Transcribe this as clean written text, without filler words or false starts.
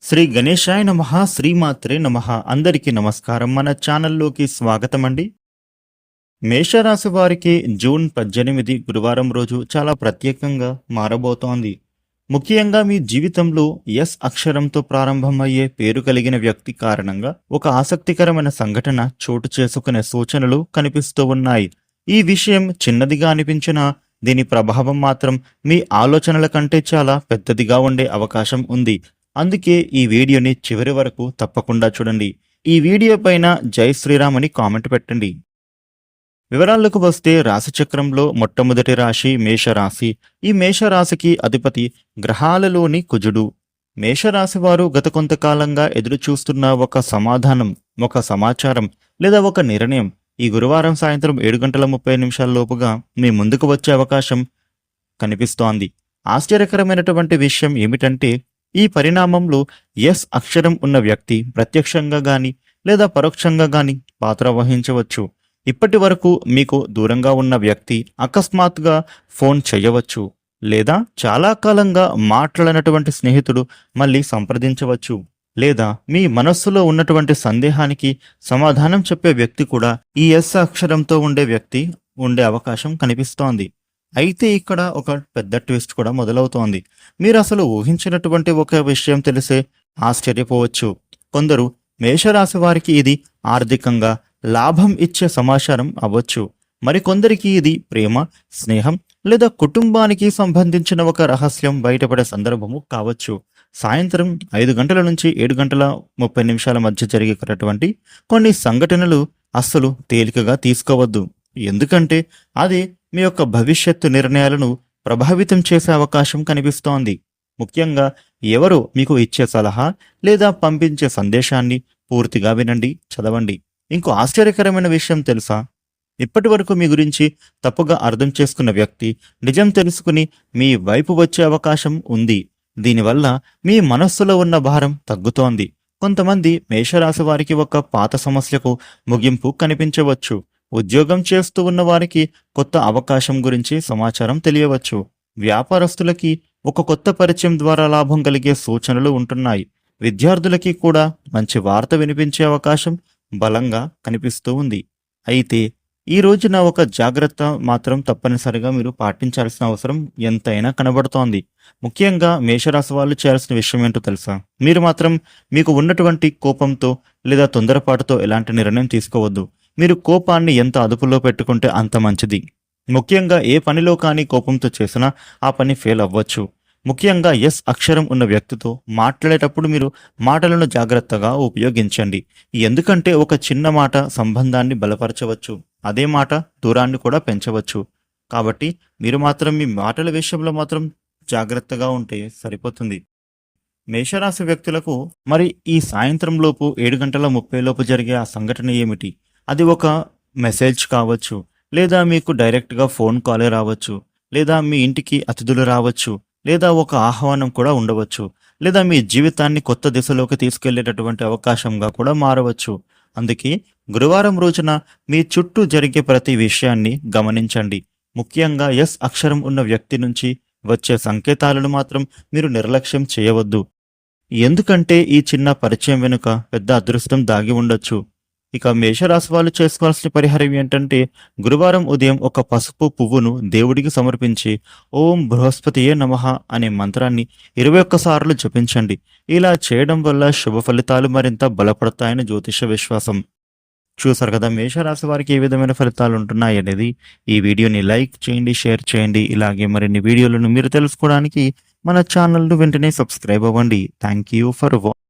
శ్రీ గణేశాయ నమః శ్రీమాత్రే నమః అందరికీ నమస్కారం. మన ఛానల్లోకి స్వాగతం అండి. మేషరాశి వారికి జూన్ 18 గురువారం రోజు చాలా ప్రత్యేకంగా మారబోతోంది. ముఖ్యంగా మీ జీవితంలో ఎస్ అక్షరంతో ప్రారంభమయ్యే పేరు కలిగిన వ్యక్తి కారణంగా ఒక ఆసక్తికరమైన సంఘటన చోటు చేసుకునే సూచనలు కనిపిస్తూ ఉన్నాయి. ఈ విషయం చిన్నదిగా అనిపించినా దీని ప్రభావం మాత్రం మీ ఆలోచనల కంటే చాలా పెద్దదిగా ఉండే అవకాశం ఉంది. అందుకే ఈ వీడియోని చివరి వరకు తప్పకుండా చూడండి. ఈ వీడియో పైన జై శ్రీరామ్ అని కామెంట్ పెట్టండి. వివరాలకు వస్తే రాశిచక్రంలో మొట్టమొదటి రాశి మేషరాశి. ఈ మేషరాశికి అధిపతి గ్రహాలలోని కుజుడు. మేషరాశి వారు గత కొంతకాలంగా ఎదురు చూస్తున్న ఒక సమాధానం, ఒక సమాచారం లేదా ఒక నిర్ణయం ఈ గురువారం సాయంత్రం 7:30 లోపుగా మీ ముందుకు వచ్చే అవకాశం కనిపిస్తోంది. ఆశ్చర్యకరమైనటువంటి విషయం ఏమిటంటే ఈ పరిణామంలో ఎస్ అక్షరం ఉన్న వ్యక్తి ప్రత్యక్షంగా గాని లేదా పరోక్షంగా గాని పాత్ర వహించవచ్చు. ఇప్పటి వరకు మీకు దూరంగా ఉన్న వ్యక్తి అకస్మాత్తుగా ఫోన్ చేయవచ్చు, లేదా చాలా కాలంగా మాట్లాడినటువంటి స్నేహితుడు మళ్ళీ సంప్రదించవచ్చు, లేదా మీ మనస్సులో ఉన్నటువంటి సందేహానికి సమాధానం చెప్పే వ్యక్తి కూడా ఈ ఎస్ అక్షరంతో ఉండే వ్యక్తి ఉండే అవకాశం కనిపిస్తోంది. అయితే ఇక్కడ ఒక పెద్ద ట్విస్ట్ కూడా మొదలవుతోంది. మీరు అసలు ఊహించినటువంటి ఒక విషయం తెలిసే ఆశ్చర్యపోవచ్చు. కొందరు మేషరాశి వారికి ఇది ఆర్థికంగా లాభం ఇచ్చే సమాచారం అవ్వచ్చు. మరికొందరికి ఇది ప్రేమ, స్నేహం లేదా కుటుంబానికి సంబంధించిన ఒక రహస్యం బయటపడే సందర్భము కావచ్చు. సాయంత్రం 5 గంటల నుంచి 7:30 మధ్య జరిగేటటువంటి కొన్ని సంఘటనలు అస్సలు తేలికగా తీసుకోవద్దు. ఎందుకంటే అది మీ యొక్క భవిష్యత్తు నిర్ణయాలను ప్రభావితం చేసే అవకాశం కనిపిస్తోంది. ముఖ్యంగా ఎవరో మీకు ఇచ్చే సలహా లేదా పంపించే సందేశాన్ని పూర్తిగా వినండి, చదవండి. ఇంకో ఆశ్చర్యకరమైన విషయం తెలుసా? ఇప్పటి వరకు మీ గురించి తప్పుగా అర్థం చేసుకున్న వ్యక్తి నిజం తెలుసుకుని మీ వైపు వచ్చే అవకాశం ఉంది. దీనివల్ల మీ మనస్సులో ఉన్న భారం తగ్గుతోంది. కొంతమంది మేషరాశి వారికి ఒక పాత సమస్యకు ముగింపు కనిపించవచ్చు. ఉద్యోగం చేస్తూ ఉన్న వారికి కొత్త అవకాశం గురించి సమాచారం తెలియవచ్చు. వ్యాపారస్తులకి ఒక కొత్త పరిచయం ద్వారా లాభం కలిగే సూచనలు ఉంటున్నాయి. విద్యార్థులకి కూడా మంచి వార్త వినిపించే అవకాశం బలంగా కనిపిస్తూ ఉంది. అయితే ఈ రోజున ఒక జాగ్రత్త మాత్రం తప్పనిసరిగా మీరు పాటించాల్సిన అవసరం ఎంతైనా కనబడుతోంది. ముఖ్యంగా మేషరాశి వాళ్ళు చేయాల్సిన విషయం ఏంటో తెలుసా? మీరు మాత్రం మీకు ఉన్నటువంటి కోపంతో లేదా తొందరపాటుతో ఎలాంటి నిర్ణయం తీసుకోవద్దు. మీరు కోపాన్ని ఎంత అదుపులో పెట్టుకుంటే అంత మంచిది. ముఖ్యంగా ఏ పనిలో కానీ కోపంతో చేసినా ఆ పని ఫెయిల్ అవ్వచ్చు. ముఖ్యంగా ఎస్ అక్షరం ఉన్న వ్యక్తితో మాట్లాడేటప్పుడు మీరు మాటలను జాగ్రత్తగా ఉపయోగించండి. ఎందుకంటే ఒక చిన్న మాట సంబంధాన్ని బలపరచవచ్చు, అదే మాట దూరాన్ని కూడా పెంచవచ్చు. కాబట్టి మీరు మాత్రం మీ మాటల విషయంలో మాత్రం జాగ్రత్తగా ఉంటే సరిపోతుంది. మేషరాశి వ్యక్తులకు మరి ఈ సాయంత్రం లోపు 7:30 లోపు జరిగే ఆ సంఘటన ఏమిటి? అది ఒక మెసేజ్ కావచ్చు, లేదా మీకు డైరెక్ట్గా ఫోన్ కాలే రావచ్చు, లేదా మీ ఇంటికి అతిథులు రావచ్చు, లేదా ఒక ఆహ్వానం కూడా ఉండవచ్చు, లేదా మీ జీవితాన్ని కొత్త దిశలోకి తీసుకెళ్లేటటువంటి అవకాశంగా కూడా మారవచ్చు. అందుకే గురువారం రోజున మీ చుట్టూ జరిగే ప్రతి విషయాన్ని గమనించండి. ముఖ్యంగా ఎస్ అక్షరం ఉన్న వ్యక్తి నుంచి వచ్చే సంకేతాలను మాత్రం మీరు నిర్లక్ష్యం చేయవద్దు. ఎందుకంటే ఈ చిన్న పరిచయం వెనుక పెద్ద అదృష్టం దాగి ఉండొచ్చు. ఇక మేషరాశి వాళ్ళు చేసుకోవాల్సిన పరిహారం ఏంటంటే గురువారం ఉదయం ఒక పసుపు పువ్వును దేవుడికి సమర్పించి ఓం బృహస్పతియే నమః అనే మంత్రాన్ని 21 సార్లు జపించండి. ఇలా చేయడం వల్ల శుభ ఫలితాలు మరింత బలపడతాయని జ్యోతిష విశ్వాసం. చూసారు కదా మేషరాశి వారికి ఏ విధమైన ఫలితాలు ఉంటున్నాయి అనేది. ఈ వీడియోని లైక్ చేయండి, షేర్ చేయండి. ఇలాగే మరిన్ని వీడియోలను మీరు తెలుసుకోవడానికి మన ఛానల్ను వెంటనే సబ్స్క్రైబ్ అవ్వండి. Thank you for watching.